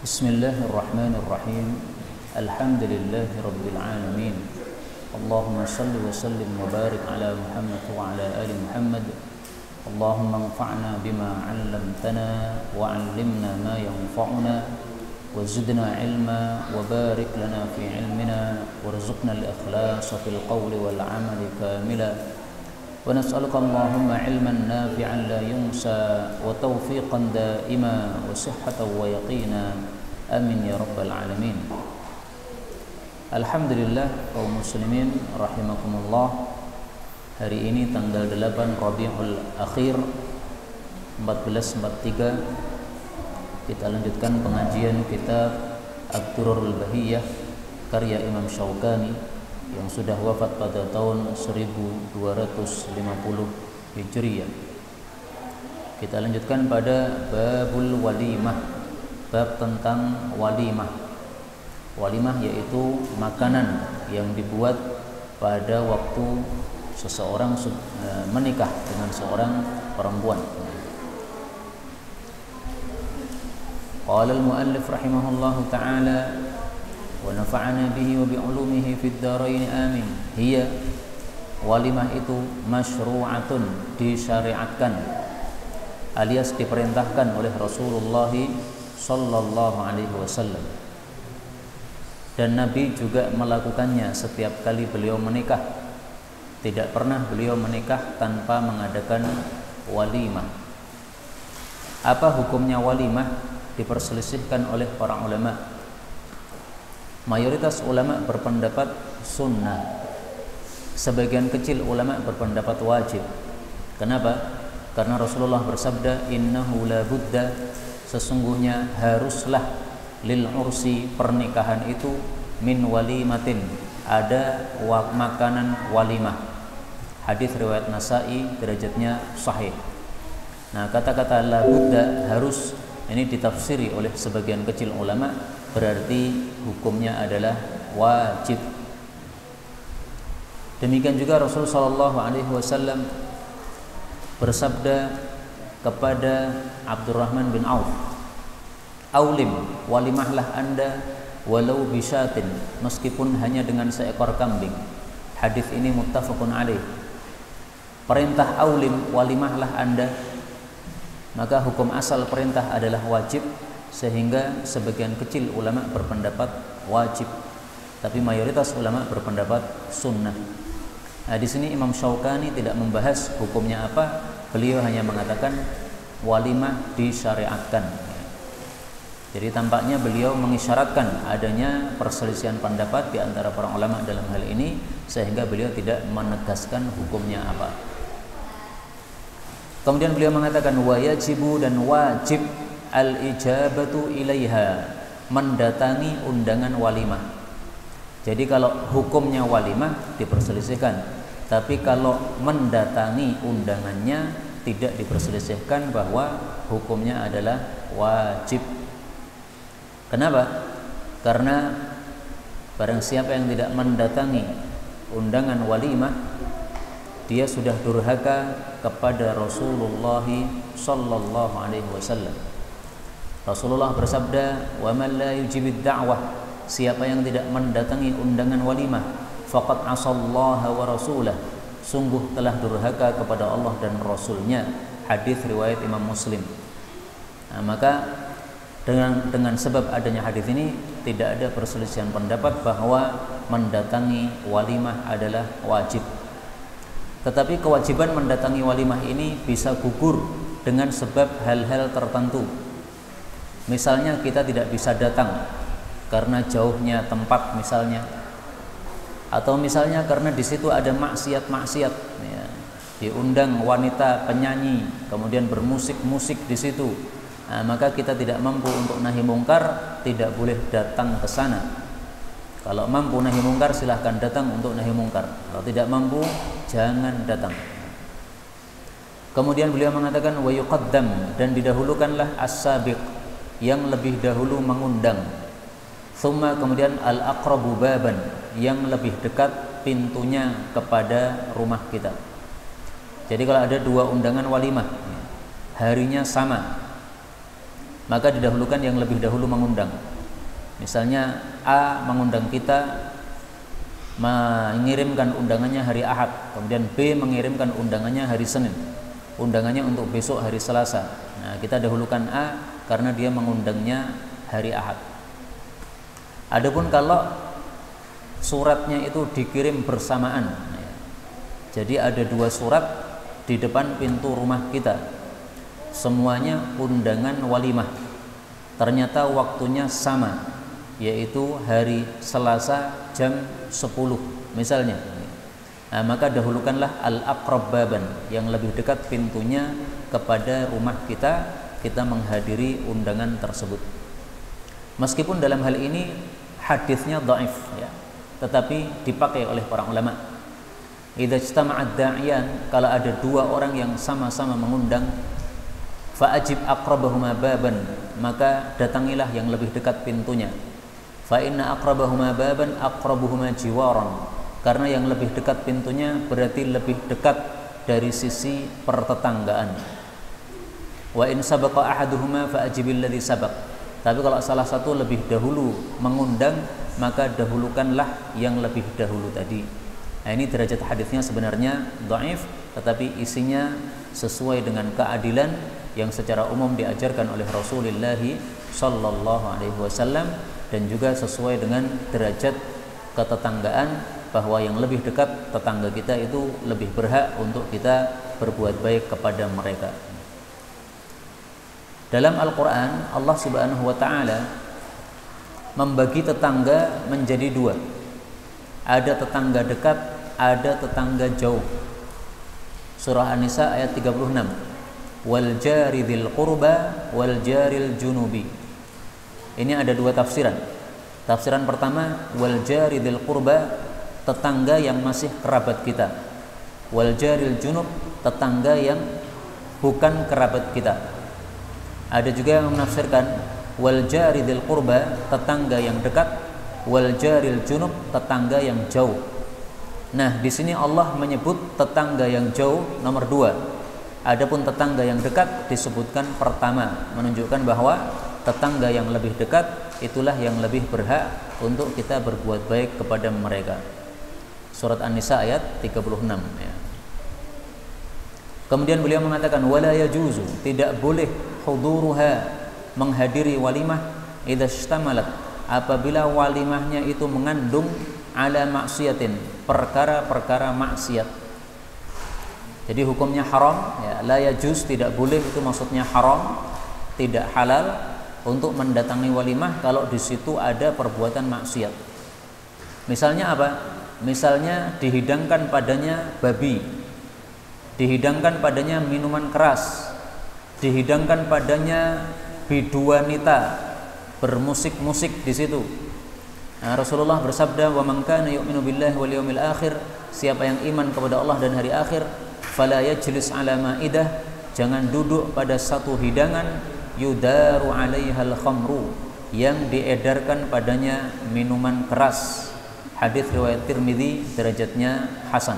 Bismillahirrahmanirrahim. Alhamdulillahi rabbil alamin. Allahumma salli wa sallim wa barik ala Muhammad wa ala ali Muhammad. Allahumma anfa'na bima 'allamtana wa 'allimna ma yanfa'una wa zidna 'ilma wa barik lana fi 'ilmina warzuqna al-ikhlasa fil qawli wal 'amali kamila. ونسألك اللهم علما نافعا لا ينسى وتوفيقا دائما وصحة ويقينا آمين يا رب العالمين. Alhamdulillah kaum muslimin rahimakumullah. Hari ini tanggal 8 Rabiul Akhir 1443 kita lanjutkan pengajian kitab Ad-Durarul Bahiyah karya Imam Syaukani yang sudah wafat pada tahun 1250 Hijriyah. Kita lanjutkan pada babul walimah, bab tentang walimah. Walimah yaitu makanan yang dibuat pada waktu seseorang menikah dengan seorang perempuan. Qala al-muallif rahimahullahu ta'ala wa nafa'ana bihi wa bi'ulumihi fid dharain amin. Hiya, walimah itu masyru'atun, disyariatkan alias diperintahkan oleh Rasulullah sallallahu alaihi wasallam, dan Nabi juga melakukannya setiap kali beliau menikah. Tidak pernah beliau menikah tanpa mengadakan walimah. Apa hukumnya walimah? Diperselisihkan oleh para ulama. Mayoritas ulama berpendapat sunnah. Sebagian kecil ulama berpendapat wajib. Kenapa? Karena Rasulullah bersabda, innahu la budda, sesungguhnya haruslah lil ursi, pernikahan itu, min walimatin, ada makanan walimah. Hadis riwayat Nasa'i, derajatnya sahih. Nah, kata-kata la budda, harus, ini ditafsiri oleh sebagian kecil ulama, berarti hukumnya adalah wajib. Demikian juga Rasul sallallahu alaihi wasallam bersabda kepada Abdurrahman bin Auf, aulim, walimahlah anda walau bisyatin, meskipun hanya dengan seekor kambing. Hadis ini muttafaqun alaih. Perintah aulim, walimahlah anda, maka hukum asal perintah adalah wajib, sehingga sebagian kecil ulama berpendapat wajib, tapi mayoritas ulama berpendapat sunnah. Nah, di sini Imam Syaukani tidak membahas hukumnya apa, beliau hanya mengatakan walimah disyariatkan. Jadi tampaknya beliau mengisyaratkan adanya perselisihan pendapat di antara para ulama dalam hal ini, sehingga beliau tidak menegaskan hukumnya apa. Kemudian beliau mengatakan wajibu, dan wajib al-ijabatu ilaiha, mendatangi undangan walimah. Jadi kalau hukumnya walimah diperselisihkan, tapi kalau mendatangi undangannya tidak diperselisihkan bahwa hukumnya adalah wajib. Kenapa? Karena barang siapa yang tidak mendatangi undangan walimah, dia sudah durhaka kepada Rasulullah sallallahu alaihi wasallam. Rasulullah bersabda, "Wa man la yujibid da'wah," siapa yang tidak mendatangi undangan walimah, faqad asallaha wa rasulah, sungguh telah durhaka kepada Allah dan Rasulnya. Hadis riwayat Imam Muslim. Nah, maka dengan sebab adanya hadis ini tidak ada perselisihan pendapat bahwa mendatangi walimah adalah wajib. Tetapi kewajiban mendatangi walimah ini bisa gugur dengan sebab hal-hal tertentu. Misalnya kita tidak bisa datang karena jauhnya tempat misalnya, atau misalnya karena di situ ada maksiat-maksiat, ya, diundang wanita penyanyi, kemudian bermusik-musik di situ. Nah, maka kita tidak mampu untuk nahi mungkar, tidak boleh datang ke sana. Kalau mampu nahi mungkar silahkan datang untuk nahi mungkar. Kalau tidak mampu jangan datang. Kemudian beliau mengatakan wa yuqaddam, dan didahulukanlah as-sabiq, yang lebih dahulu mengundang. Thumma, kemudian al-aqrabu baban, yang lebih dekat pintunya kepada rumah kita. Jadi kalau ada dua undangan walimah, harinya sama, maka didahulukan yang lebih dahulu mengundang. Misalnya A mengundang kita, mengirimkan undangannya hari Ahad, kemudian B mengirimkan undangannya hari Senin, undangannya untuk besok hari Selasa. Nah, kita dahulukan A karena dia mengundangnya hari Ahad. Adapun kalau suratnya itu dikirim bersamaan, jadi ada 2 surat di depan pintu rumah kita, semuanya undangan walimah, ternyata waktunya sama, yaitu hari Selasa jam 10 misalnya. Nah, maka dahulukanlah al-aqrab baban, yang lebih dekat pintunya kepada rumah kita menghadiri undangan tersebut. Meskipun dalam hal ini hadisnya dhaif ya, tetapi dipakai oleh para ulama. Idza ijtama'ad da'iyan, kalau ada 2 orang yang sama-sama mengundang, fa'ajib aqrabahuma baban, maka datangilah yang lebih dekat pintunya. Fa inna aqrabahuma baban aqrabuhuma jiwaran, karena yang lebih dekat pintunya berarti lebih dekat dari sisi pertetanggaan. Wa in sabaqa ahaduhuma fa ajibil ladzi sabaq, tapi kalau salah satu lebih dahulu mengundang, maka dahulukanlah yang lebih dahulu tadi. Nah, ini derajat hadisnya sebenarnya dhaif, tetapi isinya sesuai dengan keadilan yang secara umum diajarkan oleh Rasulullah sallallahu alaihi wasallam, dan juga sesuai dengan derajat ketetanggaan, bahwa yang lebih dekat tetangga kita itu lebih berhak untuk kita berbuat baik kepada mereka. Dalam Al-Quran, Allah Subhanahu wa ta'ala membagi tetangga menjadi 2. Ada tetangga dekat, ada tetangga jauh. Surah An-Nisa ayat 36. Wal jari dzil qurba wal jaril junubi. Ini ada 2 tafsiran. Tafsiran pertama, wal jari dzil qurba, tetangga yang masih kerabat kita. Wal jaril junub, tetangga yang bukan kerabat kita. Ada juga yang menafsirkan wal jari dzil qurba, tetangga yang dekat, wal jaril junub, tetangga yang jauh. Nah, di sini Allah menyebut tetangga yang jauh nomor 2. Adapun tetangga yang dekat disebutkan pertama, menunjukkan bahwa tetangga yang lebih dekat itulah yang lebih berhak untuk kita berbuat baik kepada mereka. Surat An-Nisa ayat 36 ya. Kemudian beliau mengatakan wala yajuzu, tidak boleh huduruha, menghadiri walimah, idza ishtamalat, apabila walimahnya itu mengandung ala maksiatin, perkara-perkara maksiat. Jadi hukumnya haram ya, la yajuz, tidak boleh, itu maksudnya haram, tidak halal untuk mendatangi walimah kalau di situ ada perbuatan maksiat. Misalnya apa? Misalnya dihidangkan padanya babi, dihidangkan padanya minuman keras, dihidangkan padanya bidu wanita, bermusik-musik di situ. Nah, Rasulullah bersabda, "Wa man kana yu'minu billahi wal yawmil akhir", siapa yang iman kepada Allah dan hari akhir, fala yajlis ala ma'idah, jangan duduk pada satu hidangan, yudaru 'alaihal khamru, yang diedarkan padanya minuman keras. Hadis riwayat Tirmidzi, derajatnya hasan.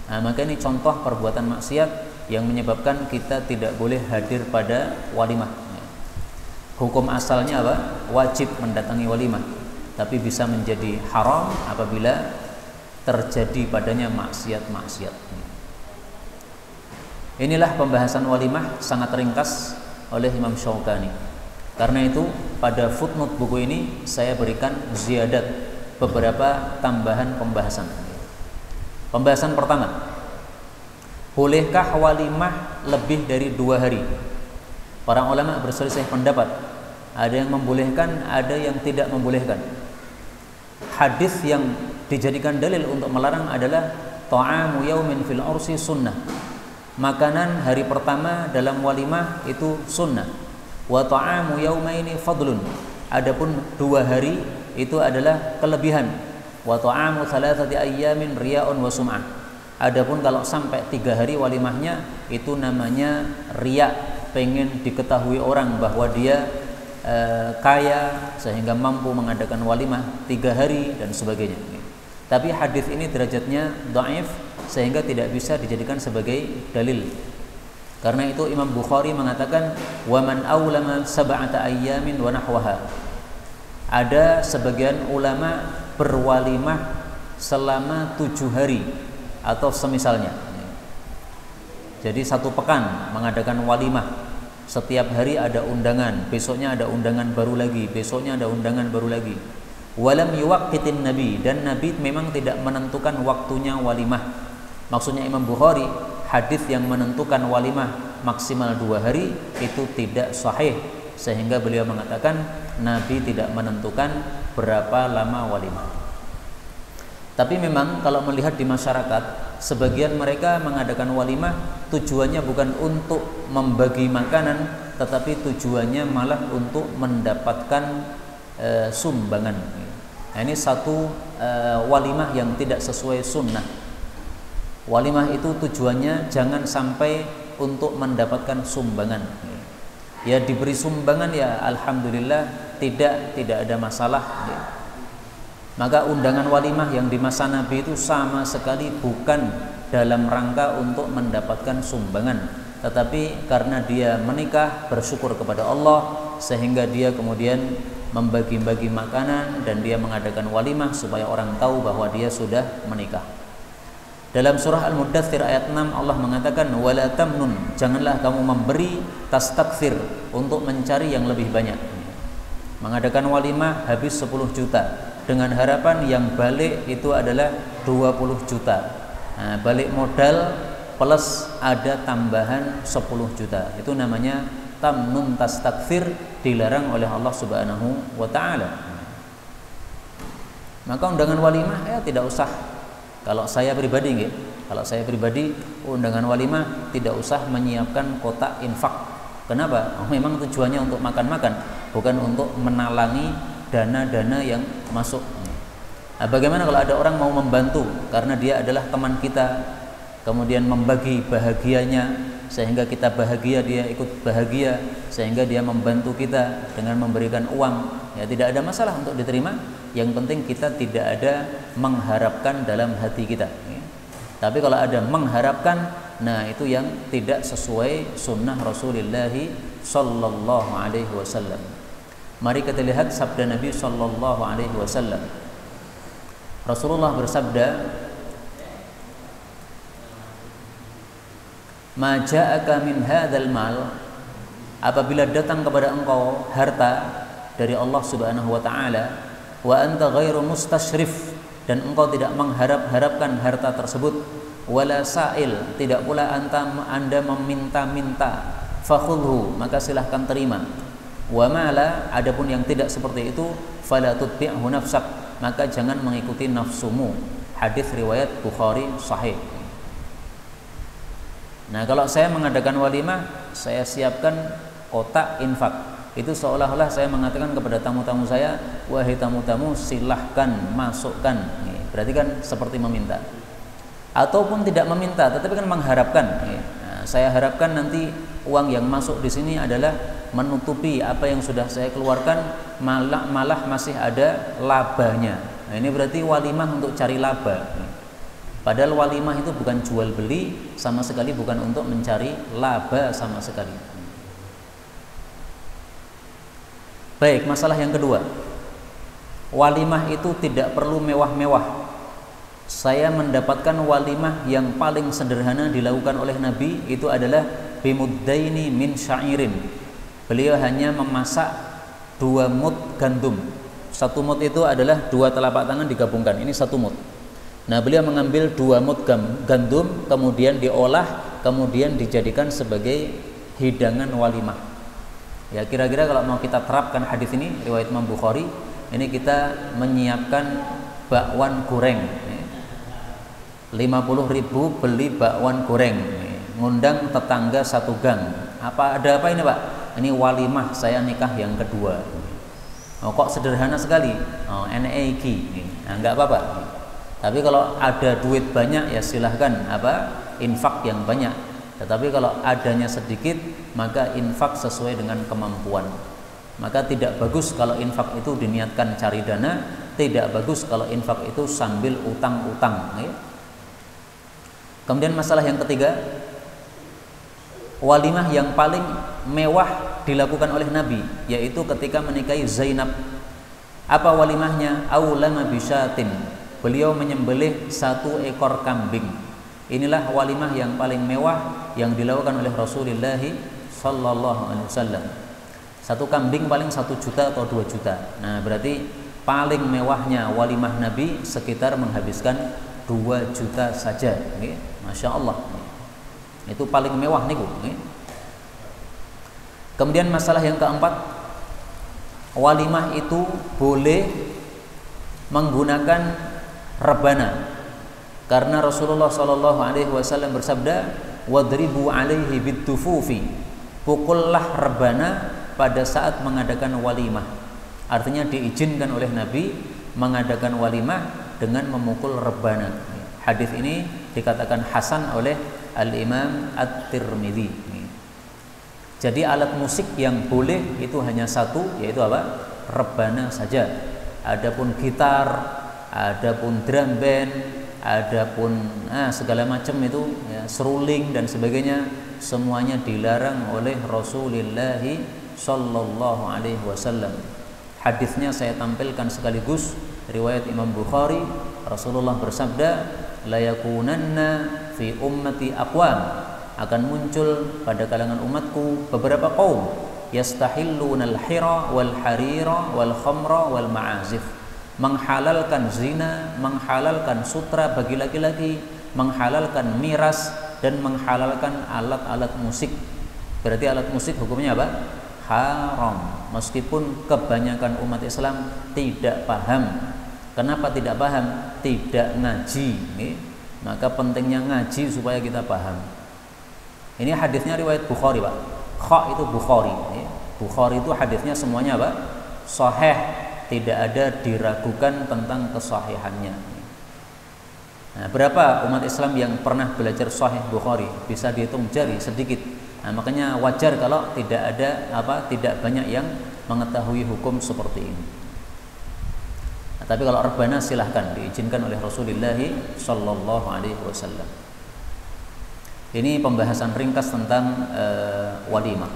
Nah, maka ini contoh perbuatan maksiat yang menyebabkan kita tidak boleh hadir pada walimah. Hukum asalnya apa? Wajib mendatangi walimah, tapi bisa menjadi haram apabila terjadi padanya maksiat-maksiat. Inilah pembahasan walimah sangat ringkas oleh Imam Syaukani. Karena itu pada footnote buku ini saya berikan ziyadat, beberapa tambahan pembahasan. Pembahasan pertama, bolehkah walimah lebih dari 2 hari? Para ulama berselisih pendapat. Ada yang membolehkan, ada yang tidak membolehkan. Hadis yang dijadikan dalil untuk melarang adalah ta'amu yaumin fil ursi sunnah. Makanan hari pertama dalam walimah itu sunnah. Wa ta'amu yaumaini fadlun. Adapun 2 hari itu adalah kelebihan. Wa ta'amu thalathati ayyamin riya'un wa sum'ah. Adapun kalau sampai 3 hari walimahnya itu namanya riya, pengen diketahui orang bahwa dia kaya sehingga mampu mengadakan walimah 3 hari dan sebagainya. Tapi hadis ini derajatnya dhaif sehingga tidak bisa dijadikan sebagai dalil. Karena itu Imam Bukhari mengatakan wa man awlama sab'ata ayyamin wa nahwaha. Ada sebagian ulama berwalimah selama 7 hari atau semisalnya. Jadi 1 pekan mengadakan walimah. Setiap hari ada undangan, besoknya ada undangan baru lagi, besoknya ada undangan baru lagi. Walam yuwaqqitin nabi, dan Nabi memang tidak menentukan waktunya walimah. Maksudnya Imam Bukhari, hadis yang menentukan walimah maksimal 2 hari itu tidak sahih, sehingga beliau mengatakan Nabi tidak menentukan berapa lama walimah. Tapi memang kalau melihat di masyarakat, sebagian mereka mengadakan walimah tujuannya bukan untuk membagi makanan, tetapi tujuannya malah untuk mendapatkan sumbangan. Nah, ini satu walimah yang tidak sesuai sunnah. Walimah itu tujuannya jangan sampai untuk mendapatkan sumbangan. Ya diberi sumbangan ya alhamdulillah, tidak ada masalah. Maka undangan walimah yang di masa Nabi itu sama sekali bukan dalam rangka untuk mendapatkan sumbangan, tetapi karena dia menikah bersyukur kepada Allah, sehingga dia kemudian membagi-bagi makanan dan dia mengadakan walimah supaya orang tahu bahwa dia sudah menikah. Dalam surah Al-Muddathir ayat 6 Allah mengatakan wala tamnun, janganlah kamu memberi tastakthir, untuk mencari yang lebih banyak. Mengadakan walimah habis 10 juta dengan harapan yang balik itu adalah 20 juta. Nah, balik modal plus ada tambahan 10 juta. Itu namanya tamnun tastakthir, dilarang oleh Allah Subhanahu wa taala. Maka undangan walimah ya tidak usah. Kalau saya pribadi undangan walimah tidak usah menyiapkan kotak infak. Kenapa? Memang tujuannya untuk makan-makan, bukan untuk menalangi dana-dana yang masuk. Nah, bagaimana kalau ada orang mau membantu karena dia adalah teman kita, kemudian membagi bahagianya sehingga kita bahagia, dia ikut bahagia, sehingga dia membantu kita dengan memberikan uang, ya tidak ada masalah untuk diterima. Yang penting kita tidak ada mengharapkan dalam hati kita, ya. Tapi kalau ada mengharapkan, nah itu yang tidak sesuai sunnah Rasulullah sallallahu alaihi wasallam. Mari kita lihat sabda Nabi sallallahu alaihi wasallam. Rasulullah bersabda, "Ma ja'aka min hadzal mal", apabila datang kepada engkau harta dari Allah Subhanahu wa taala, wa anta ghairu mustasyrif, dan engkau tidak mengharap-harapkan harta tersebut, wala sa'il, tidak pula Anda meminta-minta, fakhudhu, maka silahkan terima. Wa mala, adapun yang tidak seperti itu, fala tutbi'hu nafsak, maka jangan mengikuti nafsumu. Hadis riwayat Bukhari sahih. Nah, kalau saya mengadakan walimah, saya siapkan kotak infak. Itu seolah-olah saya mengatakan kepada tamu-tamu saya, wahai tamu-tamu silahkan masukkan. Berarti kan seperti meminta. Ataupun tidak meminta, tetapi kan mengharapkan. Nah, saya harapkan nanti uang yang masuk di sini adalah menutupi apa yang sudah saya keluarkan, malah masih ada labanya. Nah, ini berarti walimah untuk cari laba. Padahal walimah itu bukan jual beli, sama sekali bukan untuk mencari laba sama sekali. Baik, masalah yang kedua, walimah itu tidak perlu mewah-mewah. Saya mendapatkan walimah yang paling sederhana dilakukan oleh Nabi itu adalah bimuddaini min sya'irin. Beliau hanya memasak 2 mud gandum. 1 mud itu adalah 2 telapak tangan digabungkan, ini 1 mud. Nah, beliau mengambil 2 mud gandum, kemudian diolah, kemudian dijadikan sebagai hidangan walimah. Ya, kira-kira kalau mau kita terapkan hadis ini riwayat Imam Bukhari, ini kita menyiapkan bakwan goreng. 50.000 beli bakwan goreng, ngundang tetangga 1 gang. Ada apa ini, Pak? Ini walimah saya nikah yang kedua. Oh, kok sederhana sekali. Oh, NEG. Nah, enggak apa-apa. Tapi kalau ada duit banyak ya silahkan infak yang banyak. Tetapi kalau adanya sedikit, maka infak sesuai dengan kemampuan. Maka tidak bagus kalau infak itu diniatkan cari dana, tidak bagus kalau infak itu sambil utang-utang. Ya. Kemudian masalah yang ketiga, walimah yang paling mewah dilakukan oleh Nabi, yaitu ketika menikahi Zainab. Apa walimahnya? Aulama bisyatin, beliau menyembelih 1 ekor kambing. Inilah walimah yang paling mewah yang dilakukan oleh Rasulullah sallallahu alaihi wasallam. 1 kambing paling 1 juta atau 2 juta. Nah, berarti paling mewahnya walimah Nabi sekitar menghabiskan 2 juta saja. Masya Allah. Itu paling mewah niku. Kemudian masalah yang keempat, walimah itu boleh menggunakan rebana, karena Rasulullah Shallallahu Alaihi Wasallam bersabda, wadribu alaihi bitufufi, pukullah rebana pada saat mengadakan walimah. Artinya diizinkan oleh Nabi mengadakan walimah dengan memukul rebana. Hadis ini dikatakan hasan oleh Al-Imam At-Tirmidzi. Jadi alat musik yang boleh itu hanya 1, yaitu apa? Rebana saja. Adapun gitar, adapun drum band, adapun segala macam itu ya, seruling dan sebagainya, semuanya dilarang oleh Rasulullah sallallahu alaihi wasallam. Hadisnya saya tampilkan sekaligus, riwayat Imam Bukhari. Rasulullah bersabda, la yakunanna fi ummati aqwam, akan muncul pada kalangan umatku beberapa kaum, yastahilluna al-hira wal harira wal khamra wal ma'azif, menghalalkan zina, menghalalkan sutra bagi laki-laki, menghalalkan miras, dan menghalalkan alat-alat musik. Berarti alat musik hukumnya apa? Haram. Meskipun kebanyakan umat Islam tidak paham. Kenapa tidak paham? Tidak ngaji. Maka pentingnya ngaji supaya kita paham. Ini hadisnya riwayat Bukhari, Pak. Kha itu Bukhari. Bukhari itu hadisnya semuanya apa? Sahih, tidak ada diragukan tentang kesahihannya. Nah, berapa umat Islam yang pernah belajar Sahih Bukhari? Bisa dihitung jari, sedikit. Nah, makanya wajar kalau tidak banyak yang mengetahui hukum seperti ini. Nah, tapi kalau rebana silahkan, diizinkan oleh Rasulullah sallallahu alaihi wasallam. Ini pembahasan ringkas tentang walimah.